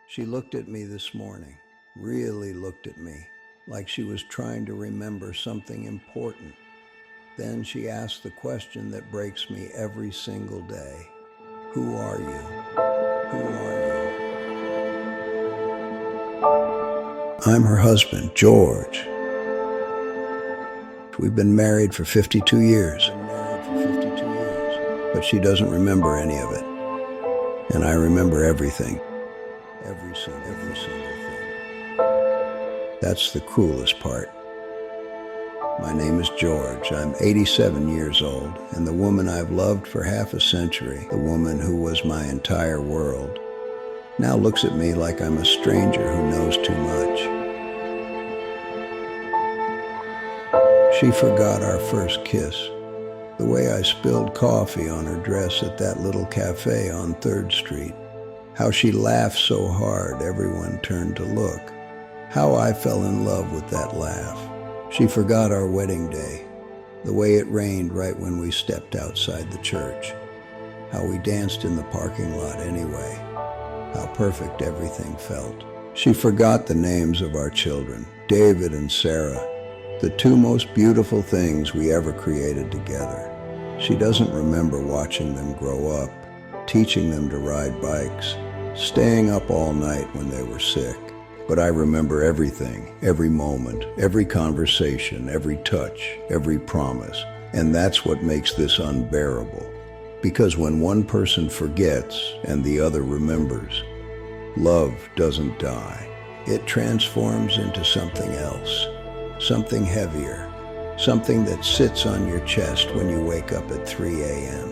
She looked at me this morning, really looked at me, like she was trying to remember something important. Then she asked the question that breaks me every single day. Who are you? Who are you? I'm her husband, George. We've been married for 52 years. But she doesn't remember any of it. And I remember everything. Every single thing. That's the cruelest part. My name is George. I'm 87 years old, and the woman I've loved for half a century, the woman who was my entire world, now looks at me like I'm a stranger who knows too much. She forgot our first kiss, the way I spilled coffee on her dress at that little cafe on 3rd Street, how she laughed so hard everyone turned to look, how I fell in love with that laugh. She forgot our wedding day, the way it rained right when we stepped outside the church, how we danced in the parking lot anyway, how perfect everything felt. She forgot the names of our children, David and Sarah, the two most beautiful things we ever created together. She doesn't remember watching them grow up, teaching them to ride bikes, staying up all night when they were sick. But I remember everything, every moment, every conversation, every touch, every promise. And that's what makes this unbearable. Because when one person forgets and the other remembers, love doesn't die. It transforms into something else, something heavier, something that sits on your chest when you wake up at 3 a.m.,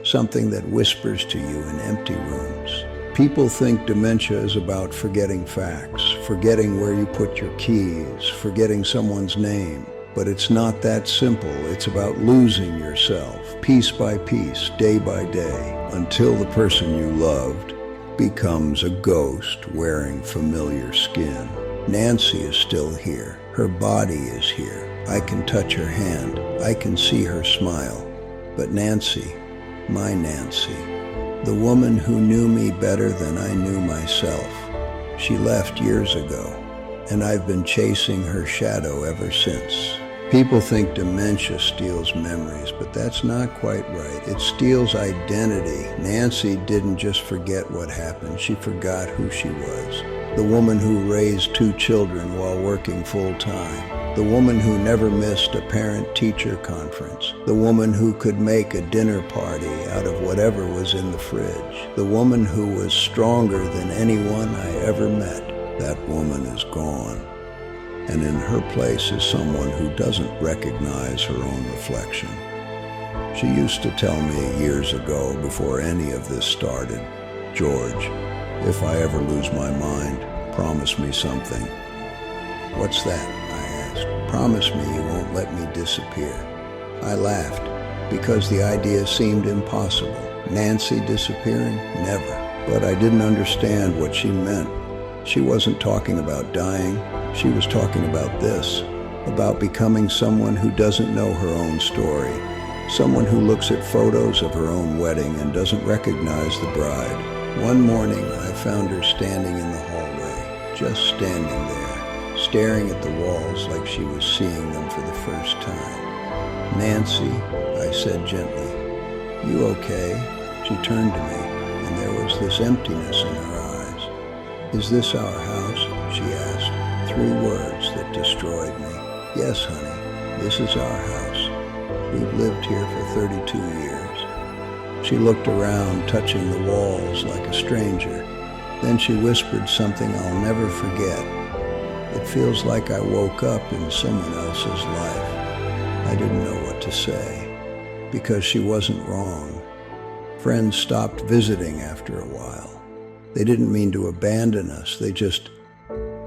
something that whispers to you in empty rooms. People think dementia is about forgetting facts, forgetting where you put your keys, forgetting someone's name. But it's not that simple. It's about losing yourself, piece by piece, day by day, until the person you loved becomes a ghost wearing familiar skin. Nancy is still here. Her body is here. I can touch her hand. I can see her smile. But Nancy, my Nancy, the woman who knew me better than I knew myself, she left years ago, and I've been chasing her shadow ever since. People think dementia steals memories, but that's not quite right. It steals identity. Nancy didn't just forget what happened, she forgot who she was. The woman who raised 2 children while working full-time. The woman who never missed a parent-teacher conference. The woman who could make a dinner party out of whatever was in the fridge. The woman who was stronger than anyone I ever met. That woman is gone. And in her place is someone who doesn't recognize her own reflection. She used to tell me years ago, before any of this started, "George, if I ever lose my mind, promise me something." "What's that?" I asked. "Promise me you won't let me disappear." I laughed, because the idea seemed impossible. Nancy disappearing? Never. But I didn't understand what she meant. She wasn't talking about dying. She was talking about this, about becoming someone who doesn't know her own story, someone who looks at photos of her own wedding and doesn't recognize the bride. One morning, I found her standing in the hallway, just standing there, staring at the walls like she was seeing them for the first time. "Nancy," I said gently, "you okay?" She turned to me, and there was this emptiness in her eyes. "Is this our house?" she asked. 3 words that destroyed me. "Yes, honey, this is our house. We've lived here for 32 years. She looked around, touching the walls like a stranger. Then she whispered something I'll never forget. "It feels like I woke up in someone else's life." I didn't know what to say, because she wasn't wrong. Friends stopped visiting after a while. They didn't mean to abandon us. They just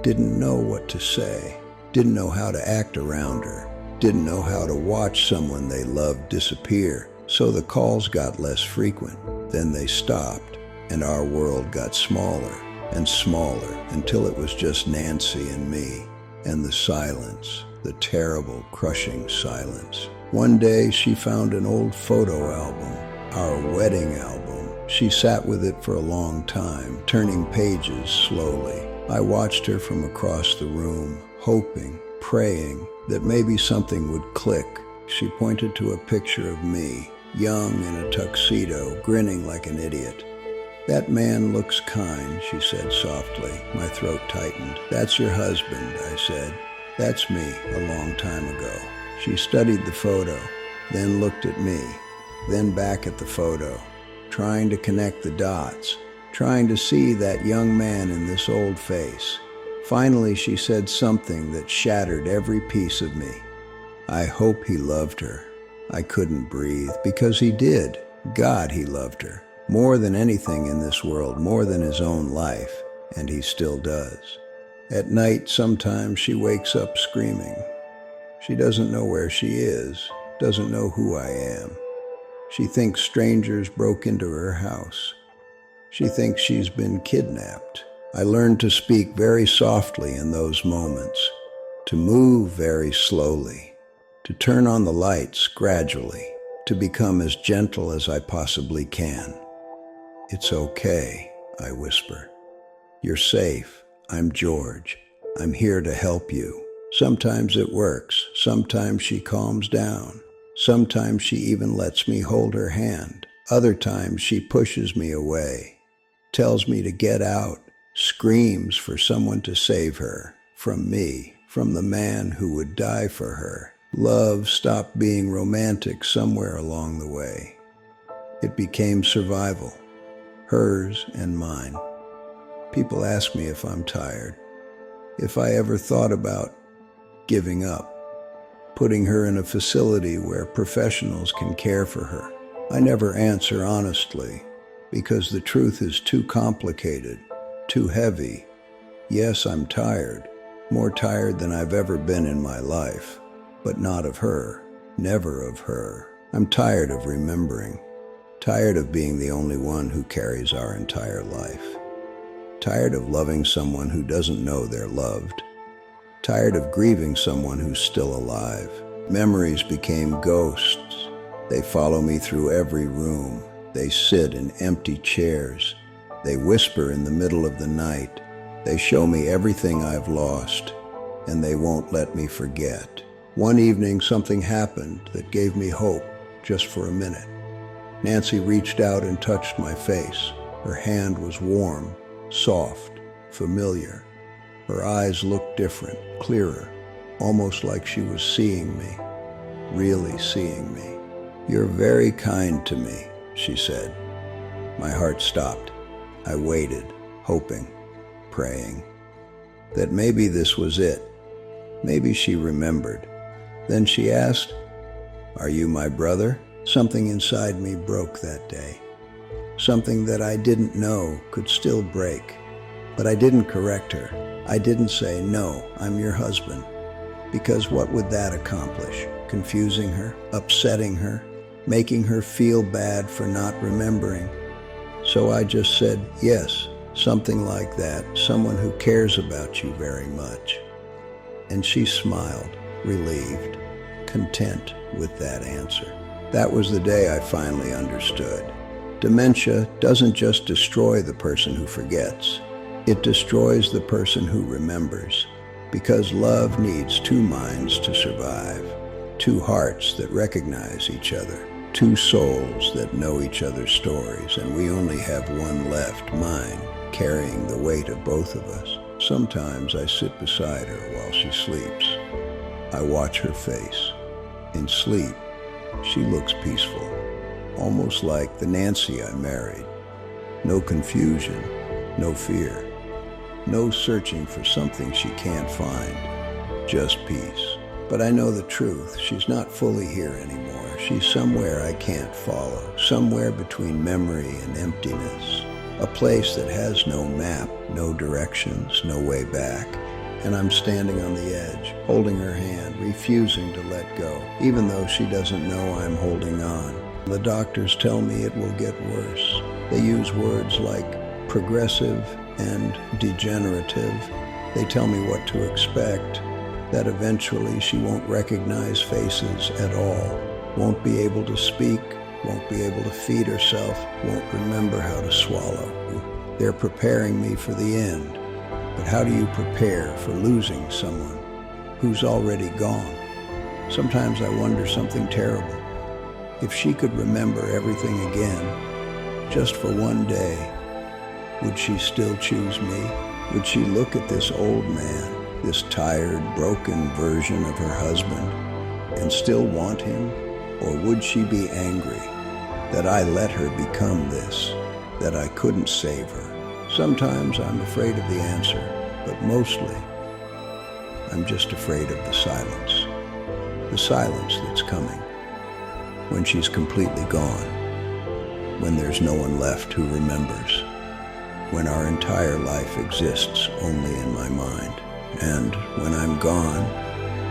didn't know what to say, didn't know how to act around her, didn't know how to watch someone they loved disappear. So the calls got less frequent. Then they stopped, and our world got smaller and smaller until it was just Nancy and me, and the silence, the terrible, crushing silence. One day she found an old photo album, our wedding album. She sat with it for a long time, turning pages slowly. I watched her from across the room, hoping, praying that maybe something would click. She pointed to a picture of me, young in a tuxedo, grinning like an idiot. "That man looks kind," she said softly. My throat tightened. "That's your husband," I said. "That's me, a long time ago." She studied the photo, then looked at me, then back at the photo, trying to connect the dots, trying to see that young man in this old face. Finally, she said something that shattered every piece of me. "I hope he loved her." I couldn't breathe, because he did. God, he loved her. More than anything in this world, more than his own life, and he still does. At night, sometimes she wakes up screaming. She doesn't know where she is, doesn't know who I am. She thinks strangers broke into her house. She thinks she's been kidnapped. I learned to speak very softly in those moments, to move very slowly, to turn on the lights gradually, to become as gentle as I possibly can. "It's okay," I whisper. "You're safe. I'm George. I'm here to help you." Sometimes it works. Sometimes she calms down. Sometimes she even lets me hold her hand. Other times she pushes me away, tells me to get out, screams for someone to save her, from me, from the man who would die for her. Love stopped being romantic somewhere along the way. It became survival, hers and mine. People ask me if I'm tired, if I ever thought about giving up, putting her in a facility where professionals can care for her. I never answer honestly, because the truth is too complicated, too heavy. Yes, I'm tired, more tired than I've ever been in my life, but not of her, never of her. I'm tired of remembering, tired of being the only one who carries our entire life, tired of loving someone who doesn't know they're loved, tired of grieving someone who's still alive. Memories became ghosts. They follow me through every room. They sit in empty chairs. They whisper in the middle of the night. They show me everything I've lost, and they won't let me forget. One evening, something happened that gave me hope, just for a minute. Nancy reached out and touched my face. Her hand was warm, soft, familiar. Her eyes looked different, clearer, almost like she was seeing me, really seeing me. "You're very kind to me," she said. My heart stopped. I waited, hoping, praying, that maybe this was it. Maybe she remembered. Then she asked, "Are you my brother?" Something inside me broke that day. Something that I didn't know could still break. But I didn't correct her. I didn't say, "No, I'm your husband." Because what would that accomplish? Confusing her, upsetting her, making her feel bad for not remembering. So I just said, "Yes," something like that, "someone who cares about you very much." And she smiled, relieved, content with that answer. That was the day I finally understood. Dementia doesn't just destroy the person who forgets. It destroys the person who remembers. Because love needs two minds to survive, two hearts that recognize each other, two souls that know each other's stories, and we only have one left, mine, carrying the weight of both of us. Sometimes I sit beside her while she sleeps. I watch her face. In sleep, she looks peaceful, almost like the Nancy I married. No confusion, no fear, no searching for something she can't find, just peace. But I know the truth. She's not fully here anymore. She's somewhere I can't follow, somewhere between memory and emptiness, a place that has no map, no directions, no way back. And I'm standing on the edge, holding her hand, refusing to let go, even though she doesn't know I'm holding on. The doctors tell me it will get worse. They use words like progressive and degenerative. They tell me what to expect, that eventually she won't recognize faces at all, won't be able to speak, won't be able to feed herself, won't remember how to swallow. They're preparing me for the end. But how do you prepare for losing someone who's already gone? Sometimes I wonder something terrible. If she could remember everything again, just for one day, would she still choose me? Would she look at this old man, this tired, broken version of her husband, and still want him? Or would she be angry that I let her become this, that I couldn't save her? Sometimes I'm afraid of the answer, but mostly I'm just afraid of the silence that's coming, when she's completely gone, when there's no one left who remembers, when our entire life exists only in my mind, and when I'm gone,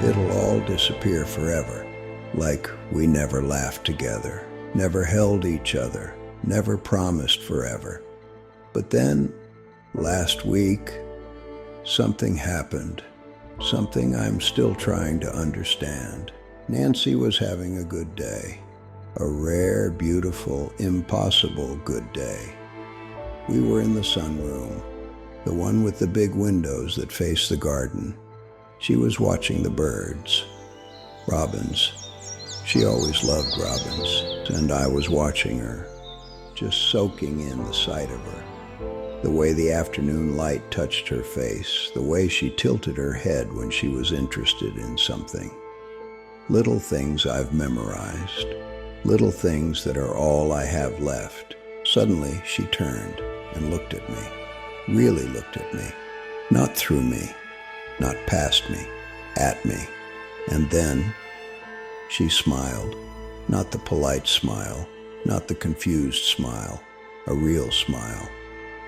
it'll all disappear forever, like we never laughed together, never held each other, never promised forever. But then, last week, something happened, something I'm still trying to understand. Nancy was having a good day, a rare, beautiful, impossible good day. We were in the sunroom, the one with the big windows that face the garden. She was watching the birds, robins. She always loved robins, and I was watching her, just soaking in the sight of her. The way the afternoon light touched her face, the way she tilted her head when she was interested in something. Little things I've memorized, little things that are all I have left. Suddenly she turned and looked at me, really looked at me, not through me, not past me, at me. And then she smiled, not the polite smile, not the confused smile, a real smile.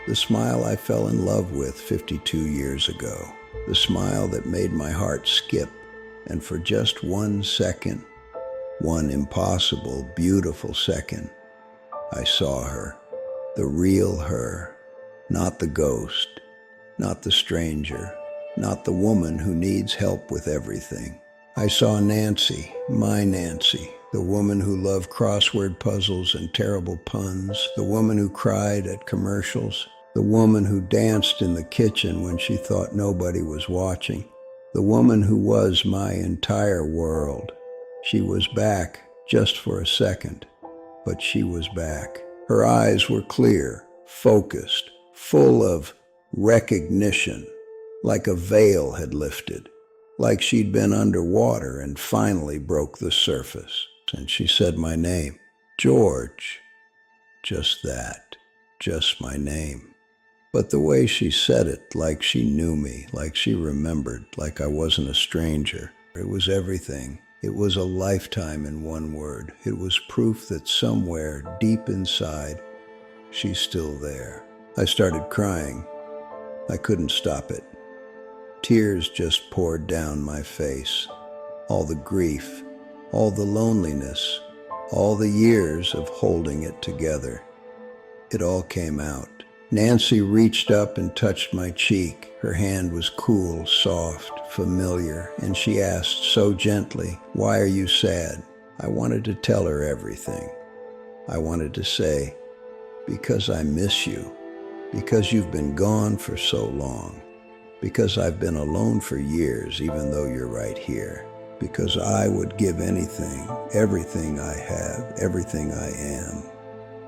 The smile I fell in love with 52 years ago. The smile that made my heart skip, and for just 1 second, one impossible, beautiful second, I saw her, the real her, not the ghost, not the stranger, not the woman who needs help with everything. I saw Nancy, my Nancy, the woman who loved crossword puzzles and terrible puns, the woman who cried at commercials, the woman who danced in the kitchen when she thought nobody was watching, the woman who was my entire world. She was back just for a second, but she was back. Her eyes were clear, focused, full of recognition, like a veil had lifted, like she'd been underwater and finally broke the surface. And she said my name, George. Just that, just my name. But the way she said it, like she knew me, like she remembered, like I wasn't a stranger, it was everything. It was a lifetime in one word. It was proof that somewhere deep inside, she's still there. I started crying. I couldn't stop it. Tears just poured down my face. All the grief, all the loneliness, all the years of holding it together. It all came out. Nancy reached up and touched my cheek. Her hand was cool, soft, familiar, and she asked so gently, "Why are you sad?" I wanted to tell her everything. I wanted to say, "Because I miss you, because you've been gone for so long, because I've been alone for years even though you're right here, because I would give anything, everything I have, everything I am,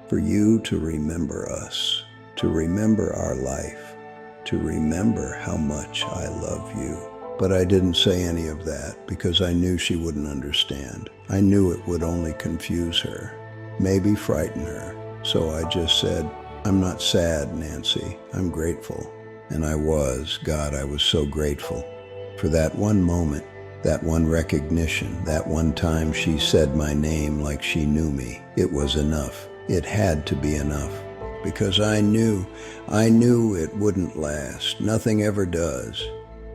for you to remember us, to remember our life, to remember how much I love you." But I didn't say any of that because I knew she wouldn't understand. I knew it would only confuse her, maybe frighten her. So I just said, "I'm not sad, Nancy. I'm grateful." And I was, God, I was so grateful for that one moment, that one recognition, that one time she said my name like she knew me. It was enough. It had to be enough. Because I knew it wouldn't last. Nothing ever does.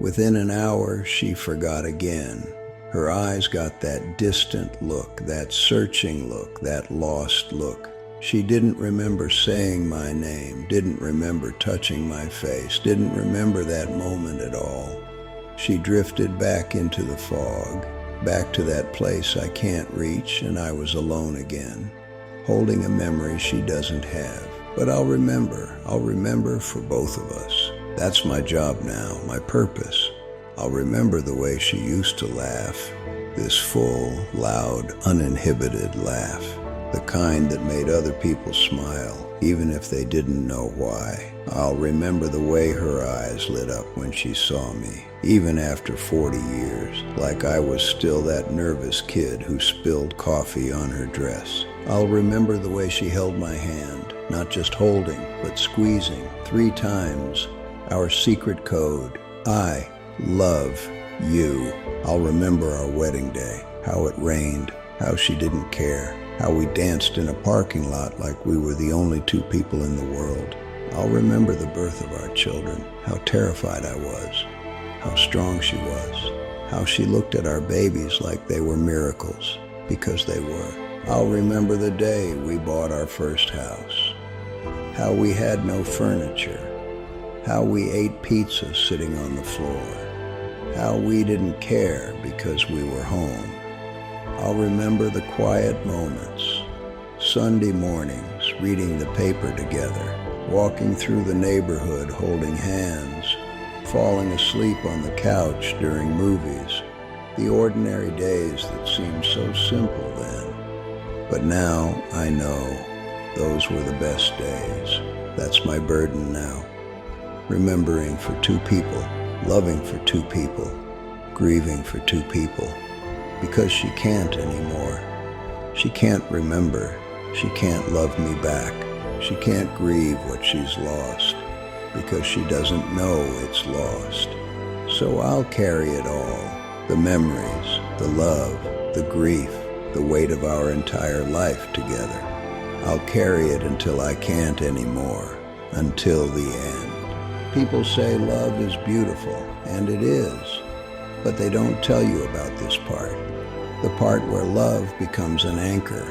Within an hour, she forgot again. Her eyes got that distant look, that searching look, that lost look. She didn't remember saying my name, didn't remember touching my face, didn't remember that moment at all. She drifted back into the fog, back to that place I can't reach, and I was alone again. holding a memory she doesn't have. But I'll remember for both of us. That's my job now, my purpose. I'll remember the way she used to laugh, this full, loud, uninhibited laugh, the kind that made other people smile, even if they didn't know why. I'll remember the way her eyes lit up when she saw me, even after 40 years, like I was still that nervous kid who spilled coffee on her dress. I'll remember the way she held my hand, not just holding, but squeezing 3 times, our secret code, I love you. I'll remember our wedding day, how it rained, how she didn't care, how we danced in a parking lot like we were the only 2 people in the world. I'll remember the birth of our children, how terrified I was, how strong she was, how she looked at our babies like they were miracles, because they were. I'll remember the day we bought our first house, how we had no furniture, how we ate pizza sitting on the floor, how we didn't care because we were home. I'll remember the quiet moments, Sunday mornings, reading the paper together, walking through the neighborhood holding hands, falling asleep on the couch during movies, the ordinary days that seemed so simple then. But now I know those were the best days. That's my burden now. Remembering for 2 people, loving for 2 people, grieving for 2 people, because she can't anymore. She can't remember. She can't love me back. She can't grieve what she's lost, because she doesn't know it's lost. So I'll carry it all, the memories, the love, the grief, the weight of our entire life together. I'll carry it until I can't anymore, until the end. People say love is beautiful, and it is, but they don't tell you about this part, the part where love becomes an anchor,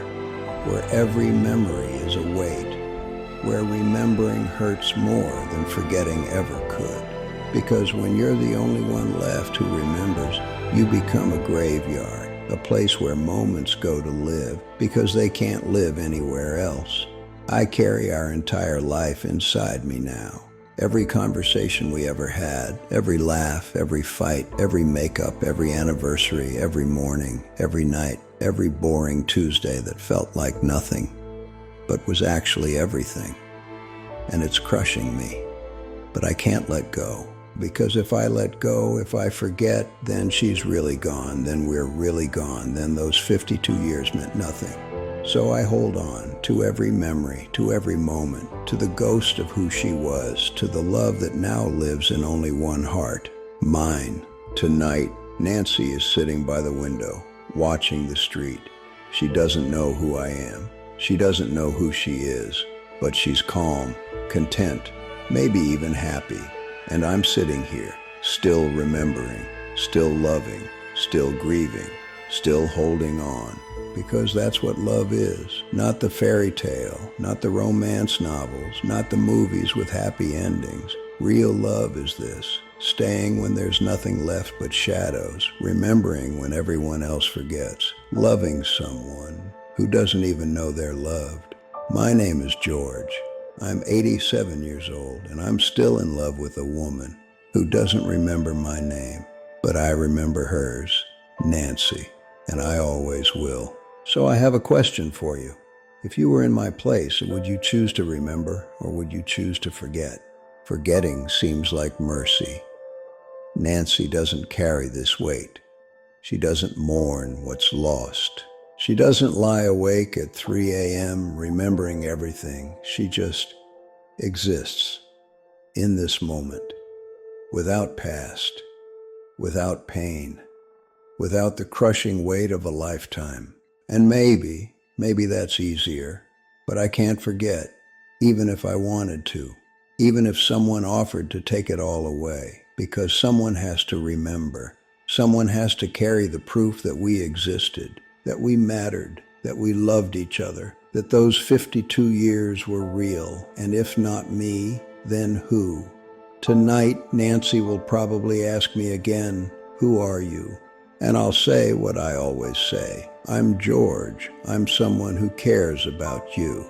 where every memory is a weight, where remembering hurts more than forgetting ever could. Because when you're the only one left who remembers, you become a graveyard, a place where moments go to live because they can't live anywhere else. I carry our entire life inside me now. Every conversation we ever had, every laugh, every fight, every makeup, every anniversary, every morning, every night, every boring Tuesday that felt like nothing, but was actually everything. And it's crushing me. But I can't let go. Because if I let go, if I forget, then she's really gone, then we're really gone, then those 52 years meant nothing. So I hold on to every memory, to every moment, to the ghost of who she was, to the love that now lives in only one heart, mine. Tonight, Nancy is sitting by the window, watching the street. She doesn't know who I am. She doesn't know who she is, but she's calm, content, maybe even happy. And I'm sitting here, still remembering, still loving, still grieving, still holding on. Because that's what love is. Not the fairy tale, not the romance novels, not the movies with happy endings. Real love is this, staying when there's nothing left but shadows, remembering when everyone else forgets, loving someone who doesn't even know they're loved. My name is George. I'm 87 years old, and I'm still in love with a woman who doesn't remember my name, but I remember hers, Nancy, and I always will. So I have a question for you. If you were in my place, would you choose to remember, or would you choose to forget? Forgetting seems like mercy. Nancy doesn't carry this weight. She doesn't mourn what's lost. She doesn't lie awake at 3 a.m. remembering everything. She just exists in this moment, without past, without pain, without the crushing weight of a lifetime. And maybe that's easier, but I can't forget, even if I wanted to, even if someone offered to take it all away, because someone has to remember. Someone has to carry the proof that we existed, that we mattered, that we loved each other, that those 52 years were real, and if not me, then who? Tonight, Nancy will probably ask me again, who are you? And I'll say what I always say. I'm George. I'm someone who cares about you.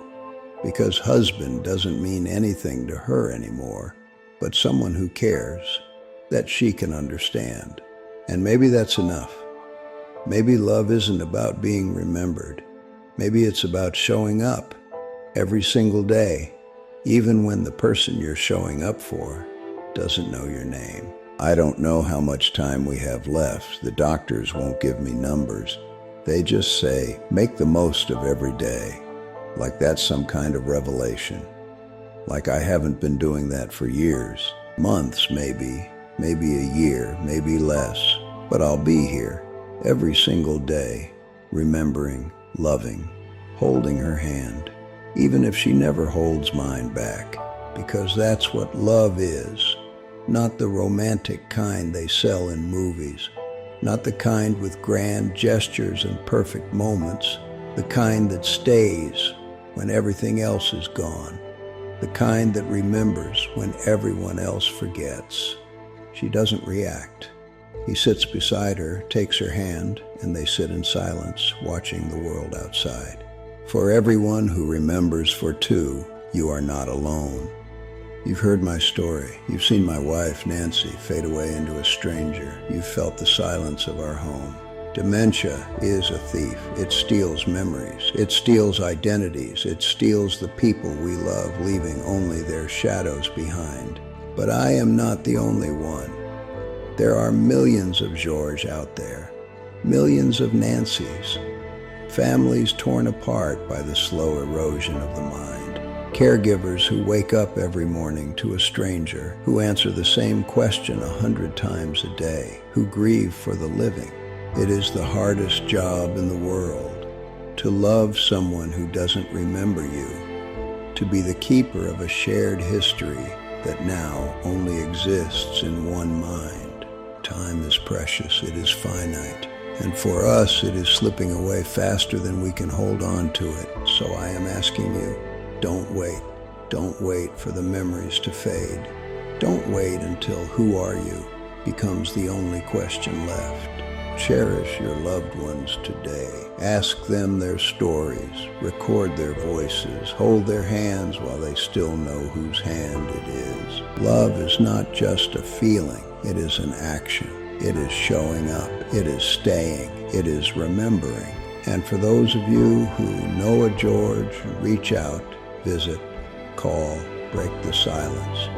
Because husband doesn't mean anything to her anymore, but someone who cares, that she can understand. And maybe that's enough. Maybe love isn't about being remembered. Maybe it's about showing up every single day, even when the person you're showing up for doesn't know your name. I don't know how much time we have left. The doctors won't give me numbers. They just say, make the most of every day. Like that's some kind of revelation. Like I haven't been doing that for years. Months maybe a year, maybe less. But I'll be here every single day, remembering, loving, holding her hand, even if she never holds mine back. Because that's what love is. Not the romantic kind they sell in movies. Not the kind with grand gestures and perfect moments. The kind that stays when everything else is gone. The kind that remembers when everyone else forgets. She doesn't react. He sits beside her, takes her hand, and they sit in silence, watching the world outside. For everyone who remembers for two, you are not alone. You've heard my story. You've seen my wife, Nancy, fade away into a stranger. You've felt the silence of our home. Dementia is a thief. It steals memories. It steals identities. It steals the people we love, leaving only their shadows behind. But I am not the only one. There are millions of George out there. Millions of Nancys. Families torn apart by the slow erosion of the mind. Caregivers who wake up every morning to a stranger, who answer the same question 100 times a day, who grieve for the living. It is the hardest job in the world, to love someone who doesn't remember you, to be the keeper of a shared history that now only exists in one mind. Time is precious, it is finite, and for us it is slipping away faster than we can hold on to it. So I am asking you, don't wait. Don't wait for the memories to fade. Don't wait until who are you becomes the only question left. Cherish your loved ones today. Ask them their stories. Record their voices. Hold their hands while they still know whose hand it is. Love is not just a feeling. It is an action. It is showing up. It is staying. It is remembering. And for those of you who know a George, reach out. Visit, call, break the silence.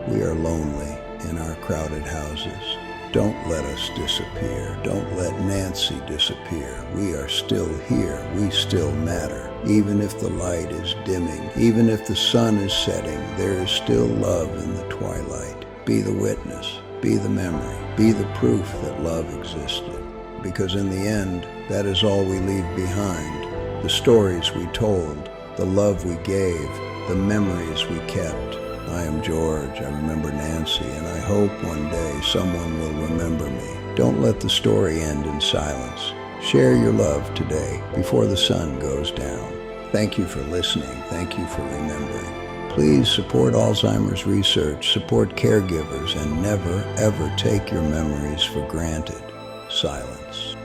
We are lonely in our crowded houses. Don't let us disappear. Don't let Nancy disappear. We are still here. We still matter. Even if the light is dimming, even if the sun is setting, there is still love in the twilight. Be the witness. Be the memory. Be the proof that love existed. Because in the end, that is all we leave behind. The stories we told, the love we gave, the memories we kept. I am George, I remember Nancy, and I hope one day someone will remember me. Don't let the story end in silence. Share your love today before the sun goes down. Thank you for listening. Thank you for remembering. Please support Alzheimer's research, support caregivers, and never, ever take your memories for granted. Silence.